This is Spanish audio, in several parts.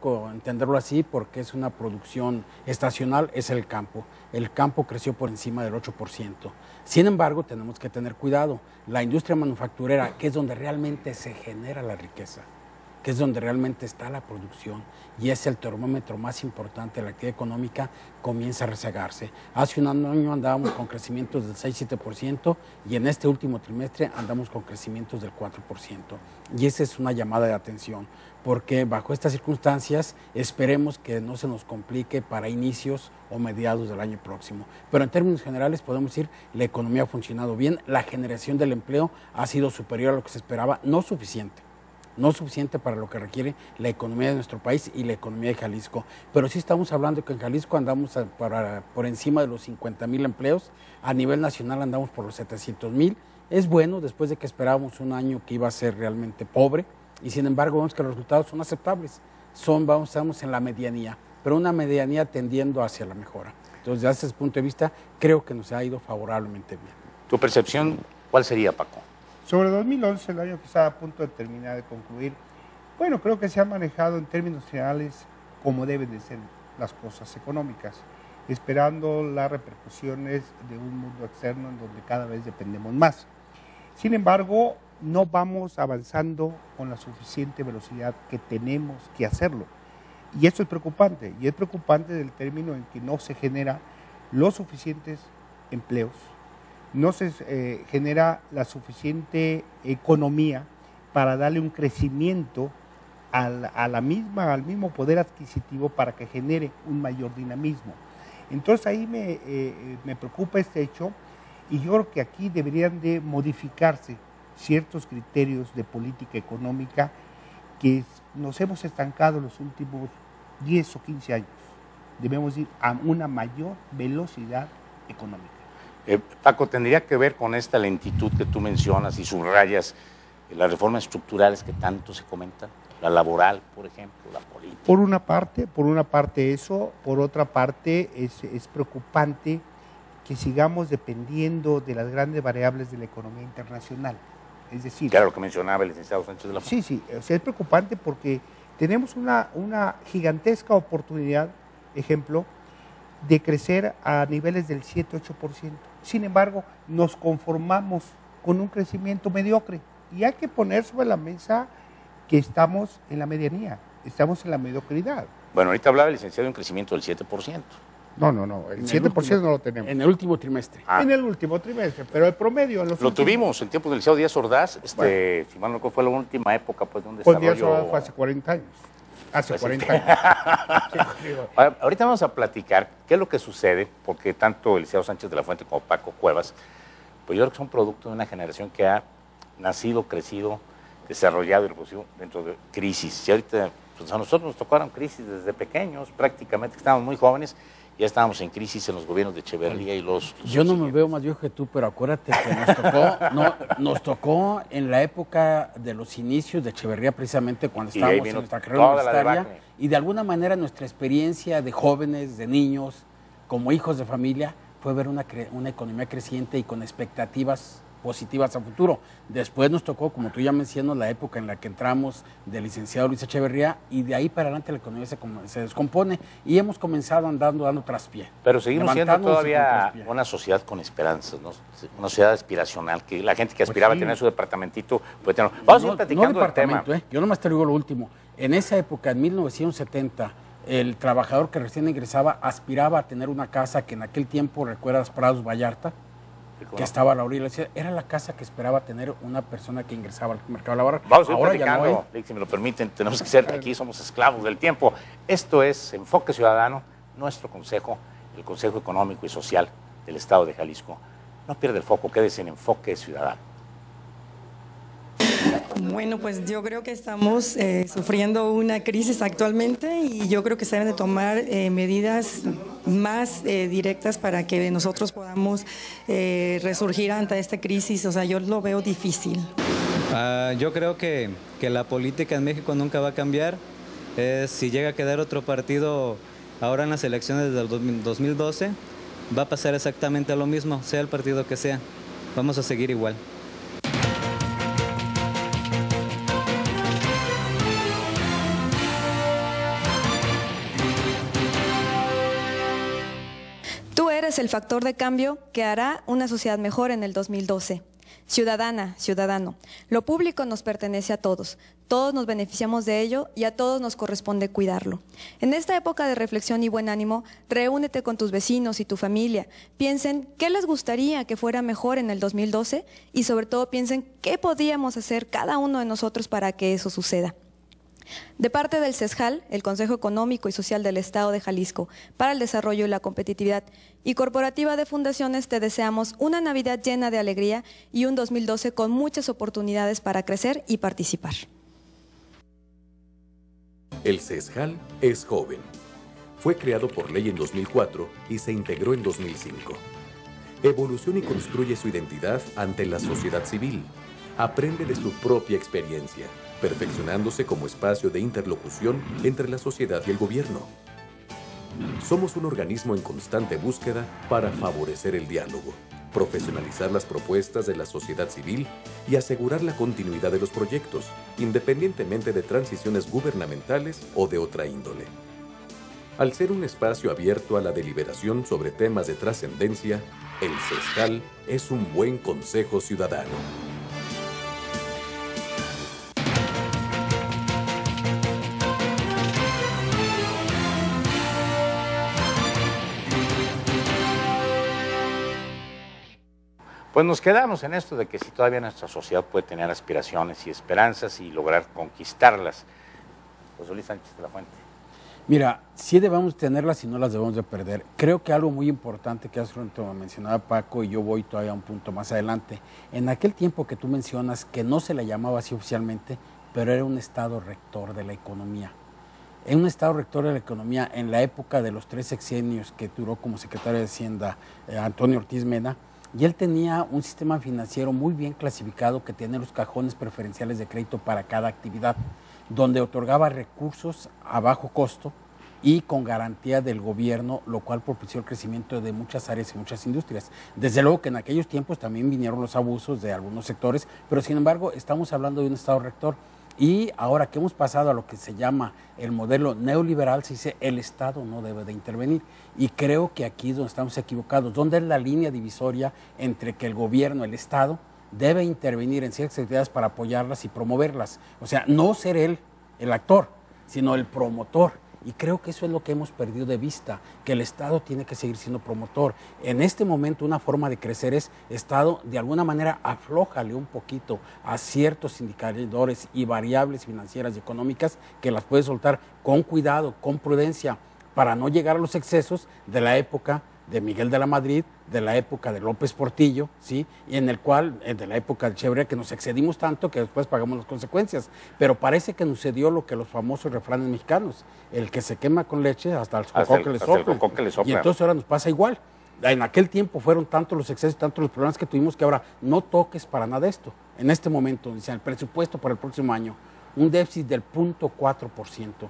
lógico entenderlo así porque es una producción estacional, es el campo. El campo creció por encima del 8%. Sin embargo, tenemos que tener cuidado. La industria manufacturera, que es donde realmente se genera la riqueza, que es donde realmente está la producción y es el termómetro más importante de la actividad económica, comienza a rezagarse. Hace un año andábamos con crecimientos del 6-7% y en este último trimestre andamos con crecimientos del 4%. Y esa es una llamada de atención, porque bajo estas circunstancias esperemos que no se nos complique para inicios o mediados del año próximo. Pero en términos generales podemos decir la economía ha funcionado bien, la generación del empleo ha sido superior a lo que se esperaba, no suficiente para lo que requiere la economía de nuestro país y la economía de Jalisco. Pero sí estamos hablando que en Jalisco andamos por encima de los 50,000 empleos, a nivel nacional andamos por los 700,000. Es bueno después de que esperábamos un año que iba a ser realmente pobre y sin embargo vemos que los resultados son aceptables. Estamos en la medianía, pero una medianía tendiendo hacia la mejora. Entonces, desde ese punto de vista, creo que nos ha ido favorablemente bien. ¿Tu percepción cuál sería, Paco? Sobre 2011, el año que estaba a punto de terminar, de concluir, bueno, creo que se ha manejado en términos generales como deben de ser las cosas económicas, esperando las repercusiones de un mundo externo en donde cada vez dependemos más. Sin embargo, no vamos avanzando con la suficiente velocidad que tenemos que hacerlo. Y esto es preocupante, y es preocupante del término en que no se generan los suficientes empleos, no se genera la suficiente economía para darle un crecimiento al mismo poder adquisitivo para que genere un mayor dinamismo. Entonces ahí me preocupa este hecho y yo creo que aquí deberían de modificarse ciertos criterios de política económica que nos hemos estancado en los últimos 10 o 15 años. Debemos ir a una mayor velocidad económica. Paco, ¿tendría que ver con esta lentitud que tú mencionas y subrayas las reformas estructurales que tanto se comentan? La laboral, por ejemplo, la política. Por una parte eso, por otra parte es preocupante que sigamos dependiendo de las grandes variables de la economía internacional. Es decir, claro, lo que mencionaba el licenciado Sánchez de la Fuente. Sí, o sea, es preocupante porque tenemos una gigantesca oportunidad, ejemplo, de crecer a niveles del 7-8%. Sin embargo, nos conformamos con un crecimiento mediocre y hay que poner sobre la mesa que estamos en la medianía, estamos en la mediocridad. Bueno, ahorita hablaba el licenciado de un crecimiento del 7%. No, el 7% no lo tenemos. En el último trimestre. En el último trimestre, pero el promedio... Lo tuvimos en tiempos del licenciado Díaz Ordaz, bueno, si mal no recuerdo, fue la última época pues, de un desarrollo... Pues Díaz Ordaz fue hace 40 años. Hace 40 años. Ahorita vamos a platicar qué es lo que sucede, porque tanto el licenciado Sánchez de la Fuente como Paco Cuevas, pues yo creo que son producto de una generación que ha nacido, crecido, desarrollado y reproducido dentro de crisis. Y ahorita, pues a nosotros nos tocaron crisis desde pequeños, prácticamente, que estábamos muy jóvenes, ya estábamos en crisis en los gobiernos de Echeverría y los... Yo no me veo más viejo que tú, pero acuérdate que nos tocó en la época de los inicios de Echeverría, precisamente cuando estábamos en nuestra carrera universitaria, y de alguna manera nuestra experiencia de jóvenes, de niños, como hijos de familia, fue ver una economía creciente y con expectativas positivas a futuro. Después nos tocó, como tú ya mencionas, la época en la que entramos del licenciado Luis Echeverría y de ahí para adelante la economía se descompone y hemos comenzado dando traspié. Pero seguimos siendo todavía una sociedad con esperanzas, ¿no? Una sociedad aspiracional, que la gente que aspiraba a tener su departamentito puede tener. Vamos a ir platicando del tema. Yo nomás te digo lo último. En esa época, en 1970, el trabajador que recién ingresaba aspiraba a tener una casa que en aquel tiempo, ¿recuerdas Prados Vallarta? Que estaba a la orilla, era la casa que esperaba tener una persona que ingresaba al mercado laboral. Vamos a ir platicando, si me lo permiten, tenemos que ser, aquí somos esclavos del tiempo. Esto es Enfoque Ciudadano, nuestro consejo, el Consejo Económico y Social del Estado de Jalisco. No pierda el foco, quédese en Enfoque Ciudadano. Bueno, pues yo creo que estamos sufriendo una crisis actualmente y yo creo que se deben de tomar medidas más directas para que nosotros podamos resurgir ante esta crisis. O sea, yo lo veo difícil. Yo creo que la política en México nunca va a cambiar. Si llega a quedar otro partido ahora en las elecciones del 2012, va a pasar exactamente lo mismo, sea el partido que sea. Vamos a seguir igual. eres el factor de cambio que hará una sociedad mejor en el 2012. Ciudadana, ciudadano, lo público nos pertenece a todos. Todos nos beneficiamos de ello y a todos nos corresponde cuidarlo. En esta época de reflexión y buen ánimo, reúnete con tus vecinos y tu familia. Piensen qué les gustaría que fuera mejor en el 2012 y sobre todo piensen qué podíamos hacer cada uno de nosotros para que eso suceda. De parte del CESJAL, el Consejo Económico y Social del Estado de Jalisco, para el Desarrollo y la Competitividad, y Corporativa de Fundaciones, te deseamos una Navidad llena de alegría y un 2012 con muchas oportunidades para crecer y participar. El CESJAL es joven. Fue creado por ley en 2004 y se integró en 2005. Evoluciona y construye su identidad ante la sociedad civil. Aprende de su propia experiencia, perfeccionándose como espacio de interlocución entre la sociedad y el gobierno. Somos un organismo en constante búsqueda para favorecer el diálogo, profesionalizar las propuestas de la sociedad civil y asegurar la continuidad de los proyectos, independientemente de transiciones gubernamentales o de otra índole. Al ser un espacio abierto a la deliberación sobre temas de trascendencia, el CESJAL es un buen consejo ciudadano. Pues nos quedamos en esto de que si todavía nuestra sociedad puede tener aspiraciones y esperanzas y lograr conquistarlas. José Luis Sánchez de la Fuente. Mira, sí debemos tenerlas y no las debemos de perder. Creo que algo muy importante que hace rato mencionaba Paco, y yo voy todavía un punto más adelante, en aquel tiempo que tú mencionas, que no se le llamaba así oficialmente, pero era un estado rector de la economía. En un estado rector de la economía, en la época de los 3 sexenios que duró como secretario de Hacienda Antonio Ortiz Mena, y él tenía un sistema financiero muy bien clasificado que tenía los cajones preferenciales de crédito para cada actividad, donde otorgaba recursos a bajo costo y con garantía del gobierno, lo cual propició el crecimiento de muchas áreas y muchas industrias. Desde luego que en aquellos tiempos también vinieron los abusos de algunos sectores, pero sin embargo estamos hablando de un estado rector. Y ahora que hemos pasado a lo que se llama el modelo neoliberal, se dice el Estado no debe de intervenir. Y creo que aquí es donde estamos equivocados, donde es la línea divisoria entre que el gobierno, el Estado, debe intervenir en ciertas actividades para apoyarlas y promoverlas. O sea, no ser él el actor, sino el promotor. Y creo que eso es lo que hemos perdido de vista, que el Estado tiene que seguir siendo promotor. En este momento una forma de crecer es, Estado, de alguna manera aflójale un poquito a ciertos indicadores y variables financieras y económicas que las puede soltar con cuidado, con prudencia, para no llegar a los excesos de la época de Miguel de la Madrid, de la época de López Portillo, ¿sí? Y en el cual, de la época de Echeverría, que nos excedimos tanto que después pagamos las consecuencias. Pero parece que nos sucedió lo que los famosos refranes mexicanos, el que se quema con leche hasta el cocó que le sopla. Y entonces ahora nos pasa igual. En aquel tiempo fueron tantos los excesos, tantos los problemas que tuvimos que ahora no toques para nada esto. En este momento, dice, el presupuesto para el próximo año, un déficit del 0.4%,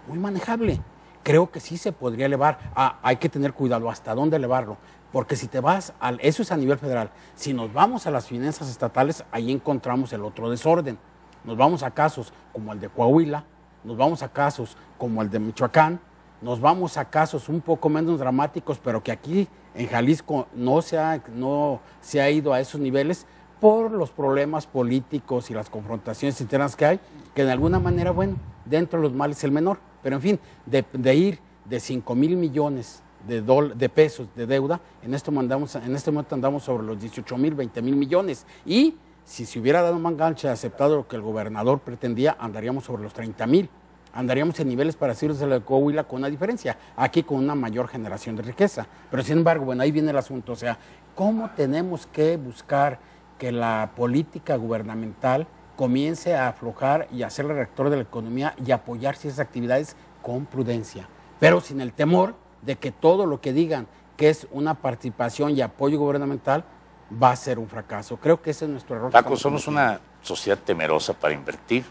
muy manejable. Creo que sí se podría elevar. Hay que tener cuidado hasta dónde elevarlo, porque si te vas, eso es a nivel federal, si nos vamos a las finanzas estatales, ahí encontramos el otro desorden. Nos vamos a casos como el de Coahuila, nos vamos a casos como el de Michoacán, nos vamos a casos un poco menos dramáticos, pero que aquí en Jalisco no se ha ido a esos niveles por los problemas políticos y las confrontaciones internas que hay, que de alguna manera, bueno, dentro de los males el menor. Pero en fin, de ir de 5,000 millones de pesos de deuda, en este momento andamos sobre los 18,000, 20,000 millones. Y si se hubiera dado mangancha, aceptado lo que el gobernador pretendía, andaríamos sobre los 30,000. Andaríamos en niveles parecidos a la de Coahuila con una diferencia, aquí con una mayor generación de riqueza. Pero sin embargo, bueno, ahí viene el asunto. O sea, ¿cómo tenemos que buscar que la política gubernamental comience a aflojar y a ser el rector de la economía y apoyar esas actividades con prudencia, pero sin el temor de que todo lo que digan que es una participación y apoyo gubernamental va a ser un fracaso? Creo que ese es nuestro error. Paco, somos una sociedad temerosa para invertir.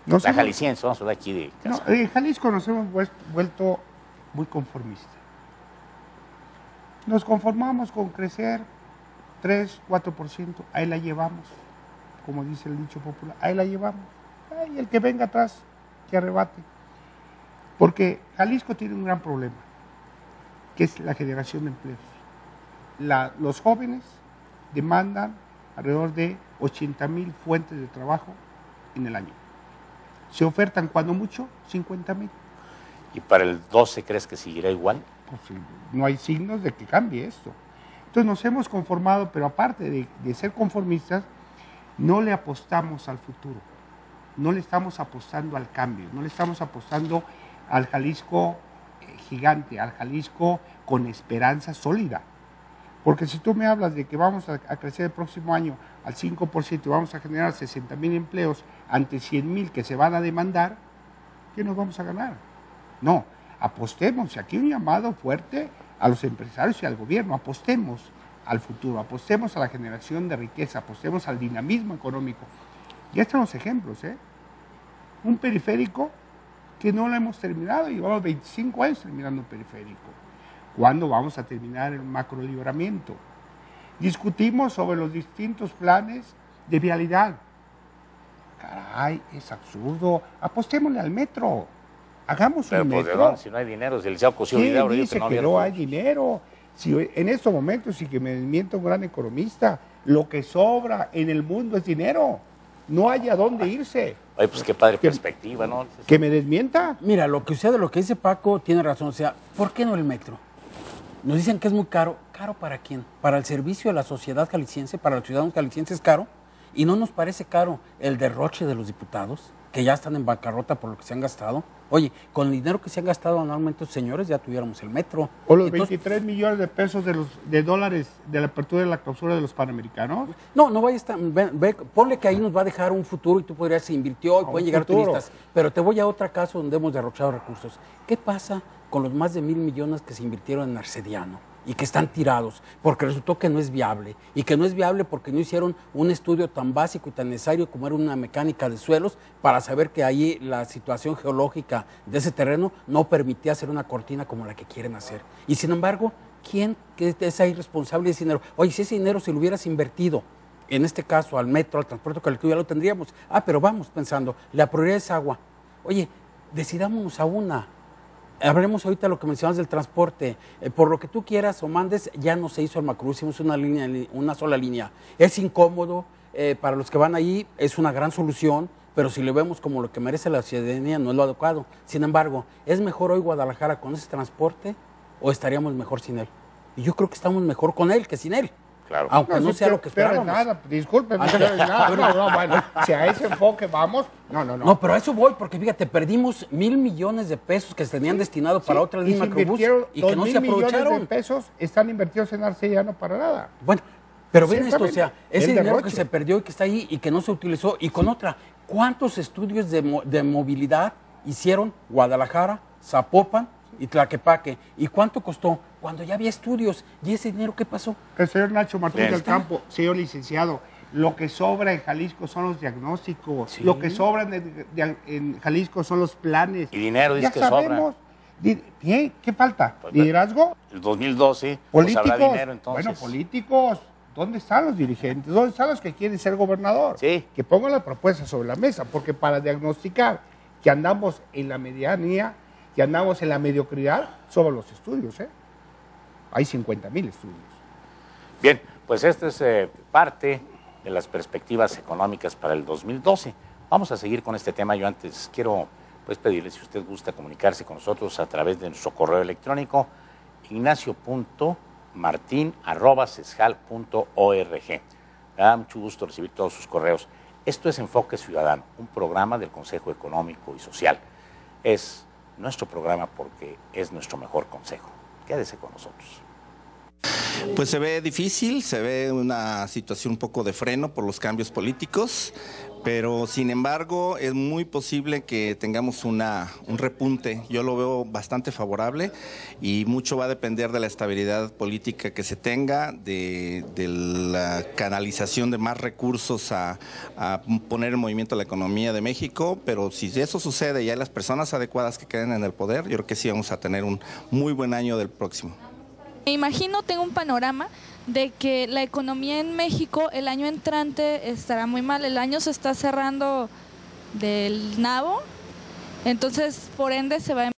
La jalisciense, vamos a hablar aquí de casa. No, en Jalisco nos hemos vuelto muy conformistas. Nos conformamos con crecer 3, 4%, ahí la llevamos. Como dice el dicho popular, ahí la llevamos. Y el que venga atrás, que arrebate. Porque Jalisco tiene un gran problema. que es la generación de empleos. Los jóvenes demandan alrededor de 80,000 fuentes de trabajo en el año. Se ofertan cuando mucho 50,000. ¿Y para el 12 crees que seguirá igual? Pues, no hay signos de que cambie esto. Entonces nos hemos conformado, pero aparte de ser conformistas, no le apostamos al futuro, no le estamos apostando al cambio, no le estamos apostando al Jalisco gigante, al Jalisco con esperanza sólida. Porque si tú me hablas de que vamos a crecer el próximo año al 5% y vamos a generar 60,000 empleos ante 100,000 que se van a demandar, ¿qué nos vamos a ganar? No, apostemos, y aquí un llamado fuerte a los empresarios y al gobierno, apostemos al futuro, apostemos a la generación de riqueza, apostemos al dinamismo económico. Ya están los ejemplos, ¿eh? Un periférico que no lo hemos terminado, llevamos 25 años terminando un periférico. ¿Cuándo vamos a terminar el macrolibramiento? Discutimos sobre los distintos planes de vialidad. Caray, es absurdo. Apostémosle al metro. Hagamos un metro. ¿De dónde? Si no hay dinero, si el licenciado Cosío Vidal dice que no hay dinero. Si en estos momentos, y que me desmienta un gran economista, lo que sobra en el mundo es dinero. No hay a dónde irse. Oye, pues qué padre perspectiva, ¿no? Que me desmienta. Mira, lo que dice Paco tiene razón. O sea, ¿por qué no el metro? Nos dicen que es muy caro. ¿Caro para quién? Para el servicio de la sociedad jalisciense, para los ciudadanos jaliscienses caro. Y no nos parece caro el derroche de los diputados, que ya están en bancarrota por lo que se han gastado. Oye, con el dinero que se han gastado anualmente los señores, ya tuviéramos el metro. O los 23 millones de pesos de dólares de la apertura de la clausura de los Panamericanos. No vaya a estar, ponle que ahí nos va a dejar un futuro y tú podrías, se invirtió y pueden llegar turistas. Pero te voy a otro caso donde hemos derrochado recursos. ¿Qué pasa con los más de 1,000 millones que se invirtieron en Arcediano y que están tirados porque resultó que no es viable? Y que no es viable porque no hicieron un estudio tan básico y tan necesario como era una mecánica de suelos para saber que ahí la situación geológica de ese terreno no permitía hacer una cortina como la que quieren hacer. Y sin embargo, ¿quién que es ahí responsable de ese dinero? Oye, si ese dinero se lo hubieras invertido, en este caso al metro, al transporte colectivo, ya lo tendríamos. Pero vamos pensando, la prioridad es agua. Oye, decidámonos a una. Hablemos ahorita de lo que mencionas del transporte. Por lo que tú quieras o mandes, ya no se hizo el macro, hicimos una sola línea. Es incómodo, para los que van ahí es una gran solución, pero si lo vemos como lo que merece la ciudadanía, no es lo adecuado. Sin embargo, ¿es mejor hoy Guadalajara con ese transporte o estaríamos mejor sin él? Y yo creo que estamos mejor con él que sin él. Claro. Aunque no sea lo que esperábamos. Nada, disculpen, no, bueno, si a ese enfoque vamos, no. No, pero a eso voy, porque fíjate, perdimos 1,000 millones de pesos que se tenían destinado para otra línea macrobús y que no se aprovecharon. 2,000 millones de pesos están invertidos en Arcediano para nada. Bueno, pero ven esto, o sea, ese dinero que se perdió y que está ahí y que no se utilizó, y con otra, ¿cuántos estudios de movilidad hicieron Guadalajara, Zapopan y Tlaquepaque? ¿Y cuánto costó? Cuando ya había estudios. ¿Y ese dinero qué pasó? El señor Nacho Martínez del Campo, señor licenciado, lo que sobra en Jalisco son los diagnósticos, sí. Lo que sobra en Jalisco son los planes. Y dinero, dice que sobra. Bien, ¿qué falta? Pues, ¿liderazgo? El 2012, políticos, pues habrá dinero entonces. Bueno, políticos, ¿dónde están los dirigentes? ¿Dónde están los que quieren ser gobernador? Sí. Que pongan la propuesta sobre la mesa, porque para diagnosticar que andamos en la medianía, que andamos en la mediocridad, sobre los estudios, Hay 50,000 estudios. Bien, pues esta es parte de las perspectivas económicas para el 2012. Vamos a seguir con este tema. Yo antes quiero pedirle, si usted gusta comunicarse con nosotros a través de nuestro correo electrónico, ignacio.martin@cesjal.org. Me da mucho gusto recibir todos sus correos. Esto es Enfoque Ciudadano, un programa del Consejo Económico y Social. Es nuestro programa porque es nuestro mejor consejo. Quédese con nosotros. Pues se ve difícil, se ve una situación un poco de freno por los cambios políticos, pero sin embargo es muy posible que tengamos un repunte. Yo lo veo bastante favorable y mucho va a depender de la estabilidad política que se tenga, de la canalización de más recursos a poner en movimiento la economía de México, pero si eso sucede y hay las personas adecuadas que queden en el poder, yo creo que sí vamos a tener un muy buen año del próximo. Me imagino, tengo un panorama de que la economía en México el año entrante estará muy mal. El año se está cerrando del nabo, entonces por ende se va a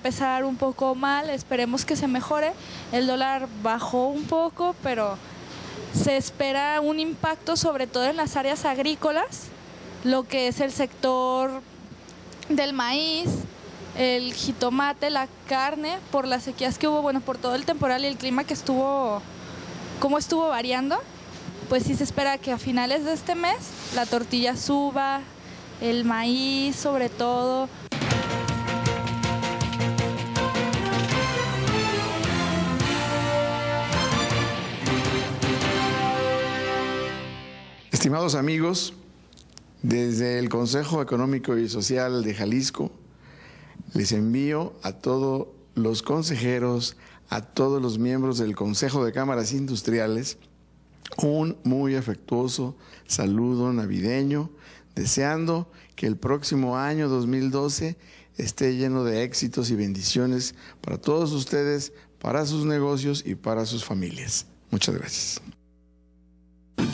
empezar un poco mal, esperemos que se mejore. El dólar bajó un poco, pero se espera un impacto sobre todo en las áreas agrícolas, lo que es el sector del maíz, el jitomate, la carne, por las sequías que hubo, bueno, por todo el temporal y el clima que estuvo, cómo estuvo variando. Pues sí se espera que a finales de este mes la tortilla suba, el maíz sobre todo. Estimados amigos, desde el Consejo Económico y Social de Jalisco, les envío a todos los consejeros, a todos los miembros del Consejo de Cámaras Industriales, un muy afectuoso saludo navideño, deseando que el próximo año 2012 esté lleno de éxitos y bendiciones para todos ustedes, para sus negocios y para sus familias. Muchas gracias.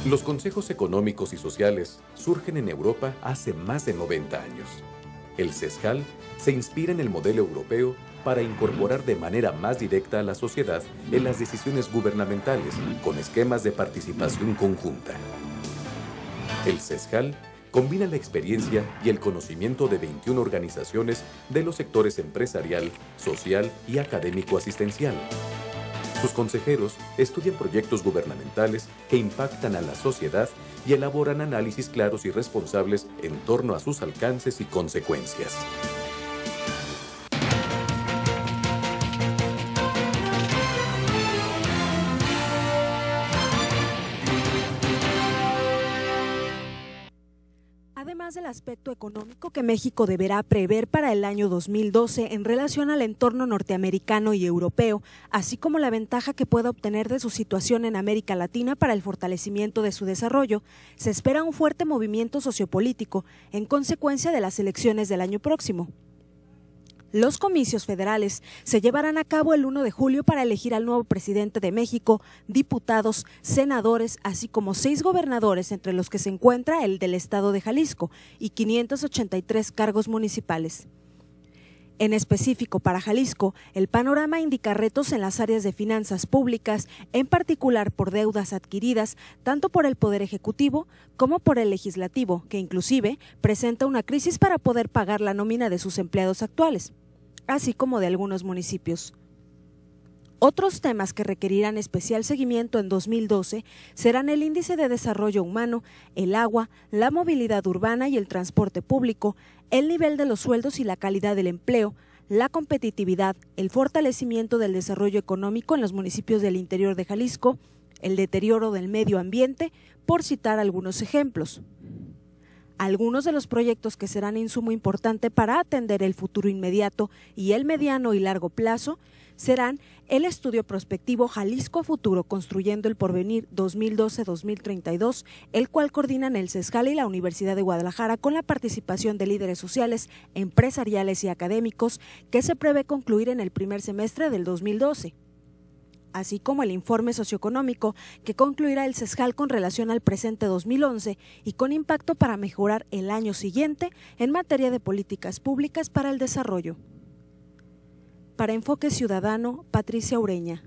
Los consejos económicos y sociales surgen en Europa hace más de 90 años. El CESJAL se inspira en el modelo europeo para incorporar de manera más directa a la sociedad en las decisiones gubernamentales, con esquemas de participación conjunta. El CESJAL combina la experiencia y el conocimiento de 21 organizaciones de los sectores empresarial, social y académico-asistencial. Sus consejeros estudian proyectos gubernamentales que impactan a la sociedad y elaboran análisis claros y responsables en torno a sus alcances y consecuencias. Además del aspecto económico que México deberá prever para el año 2012 en relación al entorno norteamericano y europeo, así como la ventaja que pueda obtener de su situación en América Latina para el fortalecimiento de su desarrollo, se espera un fuerte movimiento sociopolítico en consecuencia de las elecciones del año próximo. Los comicios federales se llevarán a cabo el 1 de julio para elegir al nuevo presidente de México, diputados, senadores, así como 6 gobernadores, entre los que se encuentra el del estado de Jalisco, y 583 cargos municipales. En específico para Jalisco, el panorama indica retos en las áreas de finanzas públicas, en particular por deudas adquiridas tanto por el Poder Ejecutivo como por el Legislativo, que inclusive presenta una crisis para poder pagar la nómina de sus empleados actuales, así como de algunos municipios. Otros temas que requerirán especial seguimiento en 2012 serán el índice de desarrollo humano, el agua, la movilidad urbana y el transporte público, el nivel de los sueldos y la calidad del empleo, la competitividad, el fortalecimiento del desarrollo económico en los municipios del interior de Jalisco, el deterioro del medio ambiente, por citar algunos ejemplos. Algunos de los proyectos que serán insumo importante para atender el futuro inmediato y el mediano y largo plazo serán el estudio prospectivo Jalisco Futuro Construyendo el Porvenir 2012-2032, el cual coordinan el CESJAL y la Universidad de Guadalajara con la participación de líderes sociales, empresariales y académicos, que se prevé concluir en el primer semestre del 2012. Así como el informe socioeconómico que concluirá el CESJAL con relación al presente 2011 y con impacto para mejorar el año siguiente en materia de políticas públicas para el desarrollo. Para Enfoque Ciudadano, Patricia Ureña.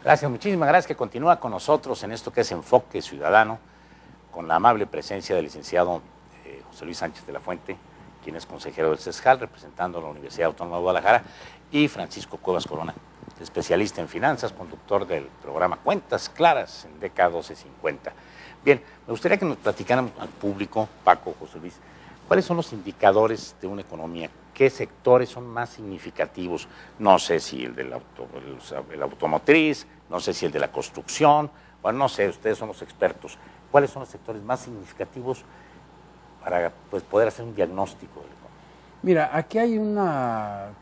Gracias, muchísimas gracias, que continúa con nosotros en esto que es Enfoque Ciudadano, con la amable presencia del licenciado José Luis Sánchez de la Fuente, quien es consejero del CESJAL, representando a la Universidad Autónoma de Guadalajara, y Francisco Cuevas Corona, especialista en finanzas, conductor del programa Cuentas Claras en DK 1250. Bien, me gustaría que nos platicaran al público, Paco, José Luis, ¿cuáles son los indicadores de una economía? ¿Qué sectores son más significativos? No sé si el del el automotriz, no sé si el de la construcción, bueno, no sé, ustedes son los expertos. ¿Cuáles son los sectores más significativos para poder hacer un diagnóstico de la economía? Mira, aquí hay una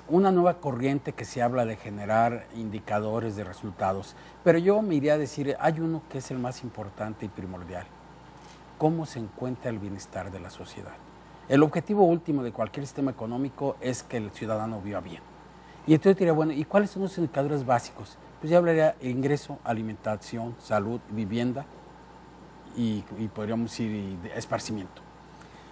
nueva corriente que se habla de generar indicadores de resultados, pero yo me iría a decir, hay uno que es el más importante y primordial: cómo se encuentra el bienestar de la sociedad. El objetivo último de cualquier sistema económico es que el ciudadano viva bien. Y entonces diría, bueno, ¿y cuáles son los indicadores básicos? Pues ya hablaría de ingreso, alimentación, salud, vivienda y podríamos decir de esparcimiento.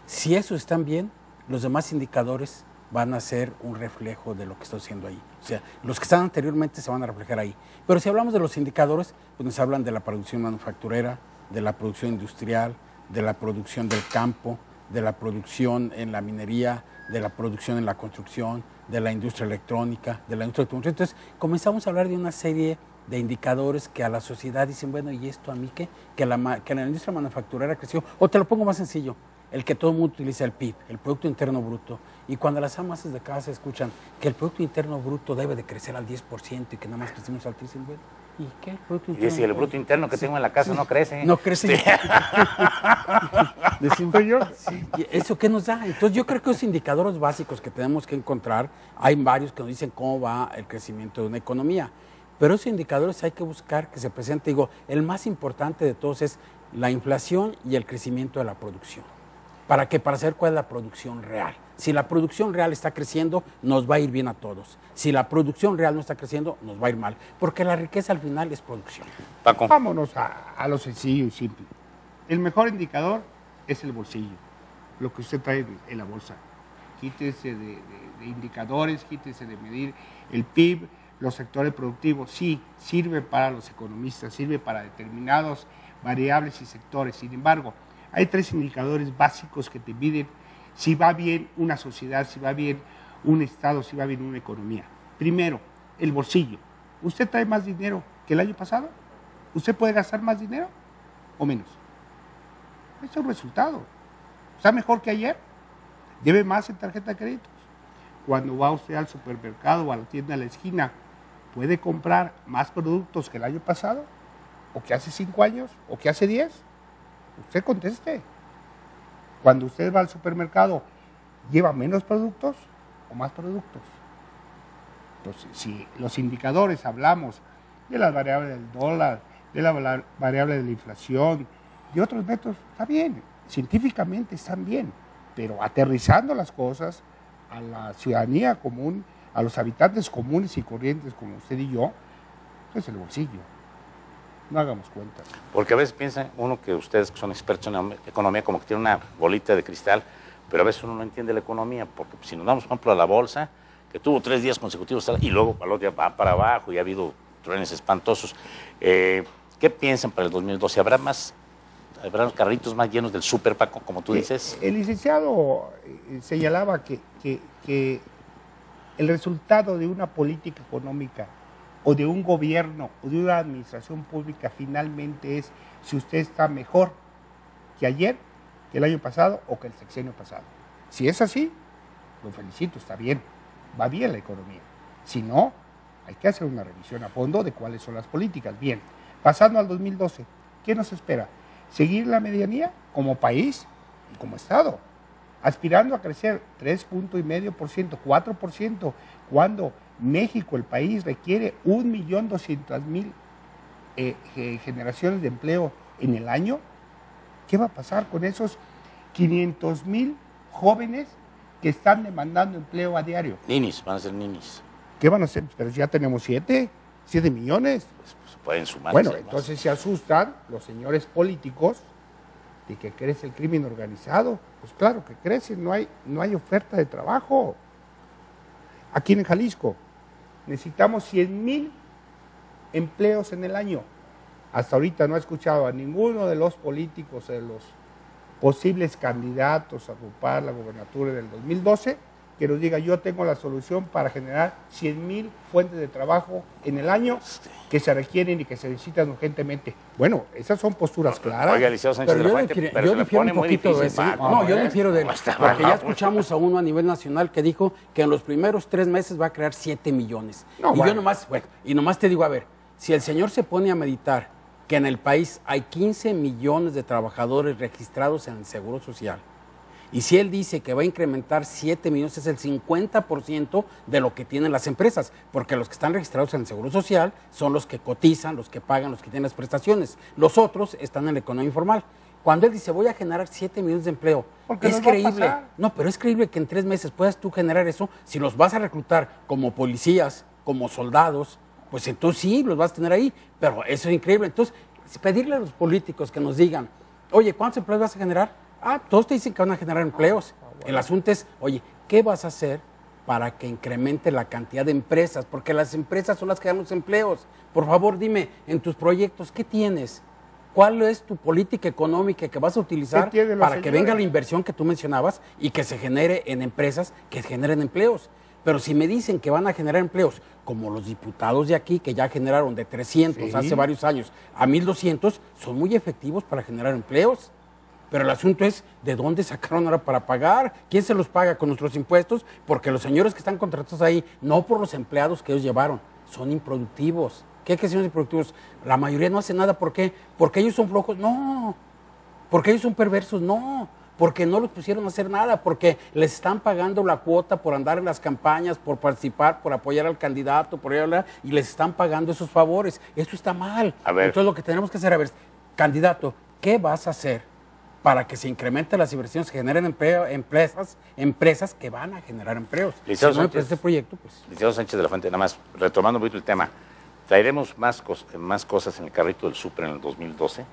Si esos están bien, los demás indicadores van a ser un reflejo de lo que está haciendo ahí. O sea, los que están anteriormente se van a reflejar ahí. Pero si hablamos de los indicadores, pues nos hablan de la producción manufacturera, de la producción industrial, de la producción del campo, de la producción en la minería, de la producción en la construcción, de la industria electrónica, de la industria automotriz. Entonces, comenzamos a hablar de una serie de indicadores que a la sociedad dicen, bueno, ¿y esto a mí qué? Que la industria manufacturera creció. O te lo pongo más sencillo, el que todo el mundo utiliza, el PIB, el Producto Interno Bruto. Y cuando las amas de casa escuchan que el Producto Interno Bruto debe de crecer al 10% y que nada más crecimos al 3%, bueno, ¿y qué? El Producto Interno, y si el Bruto Interno que tengo en la casa no crece. No crece. Sí. Decimos yo, sí. ¿Eso qué nos da? Entonces yo creo que los indicadores básicos que tenemos que encontrar, hay varios que nos dicen cómo va el crecimiento de una economía, pero esos indicadores hay que buscar que se presente. Digo, el más importante de todos es la inflación y el crecimiento de la producción. ¿Para qué? Para saber cuál es la producción real. Si la producción real está creciendo, nos va a ir bien a todos. Si la producción real no está creciendo, nos va a ir mal. Porque la riqueza al final es producción. Paco. Vámonos a lo sencillo y simple. El mejor indicador es el bolsillo, lo que usted trae en la bolsa. Quítese de indicadores, quítese de medir el PIB, los sectores productivos. Sí, sirve para los economistas, sirve para determinados variables y sectores. Sin embargo, hay 3 indicadores básicos que te miden si va bien una sociedad, si va bien un Estado, si va bien una economía. Primero, el bolsillo. ¿Usted trae más dinero que el año pasado? ¿Usted puede gastar más dinero o menos? Ese es un resultado. ¿Está mejor que ayer? ¿Debe más en tarjeta de créditos? Cuando va usted al supermercado o a la tienda de la esquina, ¿puede comprar más productos que el año pasado? ¿O que hace 5 años? ¿O que hace 10? Usted conteste. Cuando usted va al supermercado, ¿lleva menos productos o más productos? Entonces, si los indicadores hablamos de las variables del dólar, de la variable de la inflación, de otros métodos, está bien, científicamente están bien, pero aterrizando las cosas a la ciudadanía común, a los habitantes comunes y corrientes como usted y yo, es el bolsillo. No hagamos cuenta. Porque a veces piensa uno que ustedes que son expertos en economía como que tiene una bolita de cristal, pero a veces uno no entiende la economía, porque si nos damos, por ejemplo, a la bolsa, que tuvo 3 días consecutivos y luego al otro día va para abajo y ha habido truenes espantosos. ¿Qué piensan para el 2012? ¿Habrá los carritos más llenos del súper, Paco, como tú dices? El licenciado señalaba que el resultado de una política económica o de un gobierno o de una administración pública finalmente es si usted está mejor que ayer, que el año pasado o que el sexenio pasado. Si es así, lo felicito, está bien, va bien la economía. Si no, hay que hacer una revisión a fondo de cuáles son las políticas. Bien, pasando al 2012, ¿qué nos espera? Seguir la medianía como país y como Estado, aspirando a crecer 3.5%, 4%, cuando México, el país, requiere 1.200.000 generaciones de empleo en el año. ¿Qué va a pasar con esos 500.000 jóvenes que están demandando empleo a diario? Ninis, van a ser ninis. ¿Qué van a hacer? Pero ya tenemos 7 millones. Pues pueden sumar. Bueno, entonces se asustan los señores políticos de que crece el crimen organizado. Pues claro que crece, no hay oferta de trabajo. Aquí en Jalisco necesitamos 100,000 empleos en el año. Hasta ahorita no he escuchado a ninguno de los políticos, de los posibles candidatos a ocupar la gobernatura del 2012, que nos diga yo tengo la solución para generar 100,000 fuentes de trabajo en el año que se requieren y que se necesitan urgentemente. Bueno, esas son posturas claras. Oiga, Liceo Sánchez de la Fuente, pero se me pone muy difícil. No, yo difiero de él, porque ya escuchamos a uno a nivel nacional que dijo que en los primeros 3 meses va a crear 7 millones. No, y yo nomás te digo, a ver, si el señor se pone a meditar que en el país hay 15 millones de trabajadores registrados en el Seguro Social, y si él dice que va a incrementar 7 millones, es el 50% de lo que tienen las empresas, porque los que están registrados en el Seguro Social son los que cotizan, los que pagan, los que tienen las prestaciones. Los otros están en la economía informal. Cuando él dice voy a generar 7 millones de empleo, es creíble. No, pero es creíble que en 3 meses puedas tú generar eso. Si los vas a reclutar como policías, como soldados, pues entonces sí, los vas a tener ahí. Pero eso es increíble. Entonces, pedirle a los políticos que nos digan, oye, ¿cuántos empleos vas a generar? Todos te dicen que van a generar empleos. El asunto es, oye, ¿qué vas a hacer para que incremente la cantidad de empresas? Porque las empresas son las que dan los empleos. Por favor, dime, en tus proyectos, ¿qué tienes? ¿Cuál es tu política económica que vas a utilizar para que venga la inversión que tú mencionabas y que se genere en empresas que generen empleos? Pero si me dicen que van a generar empleos, como los diputados de aquí, que ya generaron de 300 hace varios años a 1,200, son muy efectivos para generar empleos. Pero el asunto es, ¿de dónde sacaron ahora para pagar? ¿Quién se los paga? ¿Con nuestros impuestos? Porque los señores que están contratados ahí, no por los empleados que ellos llevaron, son improductivos. ¿Qué que son improductivos? La mayoría no hace nada. ¿Por qué? ¿Porque ellos son flojos? No. ¿Porque ellos son perversos? No. Porque no los pusieron a hacer nada, porque les están pagando la cuota por andar en las campañas, por participar, por apoyar al candidato, y les están pagando esos favores. Eso está mal. Entonces lo que tenemos que hacer, candidato, ¿qué vas a hacer para que se incrementen las inversiones, que generen empleo, empresas que van a generar empleos? Licenciado si no Sánchez, este proyecto, pues... Licenciado Sánchez de la Fuente, nada más, retomando un poquito el tema, ¿traeremos más cosas en el carrito del súper en el 2012?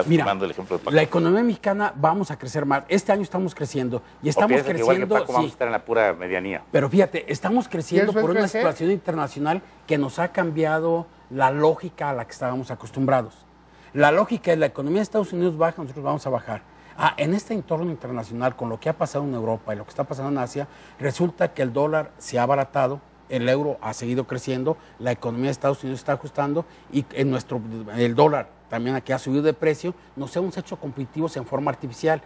Mira, el ejemplo de la economía mexicana vamos a crecer más. Este año estamos creciendo y estamos creciendo. Igual que Paco, vamos a estar en la pura medianía. Pero fíjate, estamos creciendo por una situación internacional que nos ha cambiado la lógica a la que estábamos acostumbrados. La lógica es la economía de Estados Unidos baja, nosotros vamos a bajar. En este entorno internacional, con lo que ha pasado en Europa y lo que está pasando en Asia, resulta que el dólar se ha abaratado, el euro ha seguido creciendo, la economía de Estados Unidos está ajustando y el dólar también aquí ha subido de precio, nos hemos hecho competitivos en forma artificial.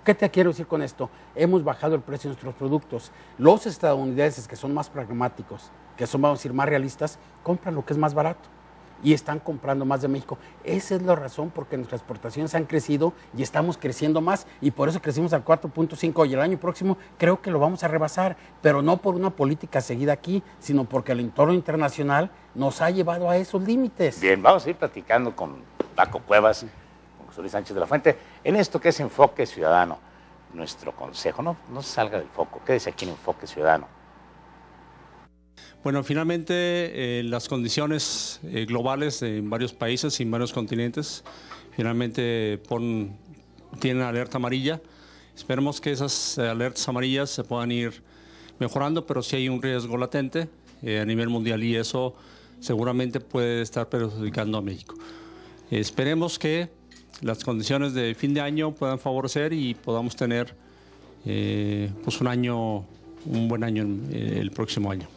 ¿Qué te quiero decir con esto? Hemos bajado el precio de nuestros productos. Los estadounidenses, que son más pragmáticos, que son, vamos a decir, más realistas, compran lo que es más barato y están comprando más de México. Esa es la razón por que nuestras exportaciones han crecido y estamos creciendo más, y por eso crecimos al 4.5 y el año próximo creo que lo vamos a rebasar, pero no por una política seguida aquí, sino porque el entorno internacional nos ha llevado a esos límites. Bien, vamos a ir platicando con Paco Cuevas, con José Luis Sánchez de la Fuente, en esto que es Enfoque Ciudadano. Nuestro consejo, no se salga del foco, quédese aquí en Enfoque Ciudadano. Bueno, finalmente las condiciones globales en varios países y en varios continentes finalmente tienen alerta amarilla. Esperemos que esas alertas amarillas se puedan ir mejorando, pero sí hay un riesgo latente a nivel mundial y eso seguramente puede estar perjudicando a México. Esperemos que las condiciones de fin de año puedan favorecer y podamos tener pues un buen año el próximo año.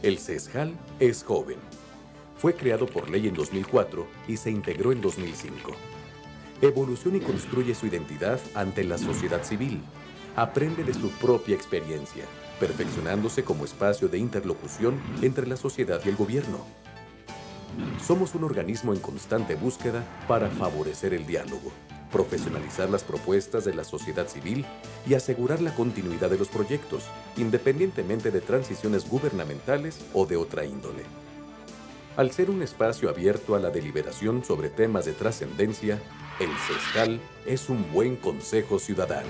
El CESJAL es joven. Fue creado por ley en 2004 y se integró en 2005. Evoluciona y construye su identidad ante la sociedad civil. Aprende de su propia experiencia, perfeccionándose como espacio de interlocución entre la sociedad y el gobierno. Somos un organismo en constante búsqueda para favorecer el diálogo, profesionalizar las propuestas de la sociedad civil y asegurar la continuidad de los proyectos, independientemente de transiciones gubernamentales o de otra índole. Al ser un espacio abierto a la deliberación sobre temas de trascendencia, el CESJAL es un buen consejo ciudadano.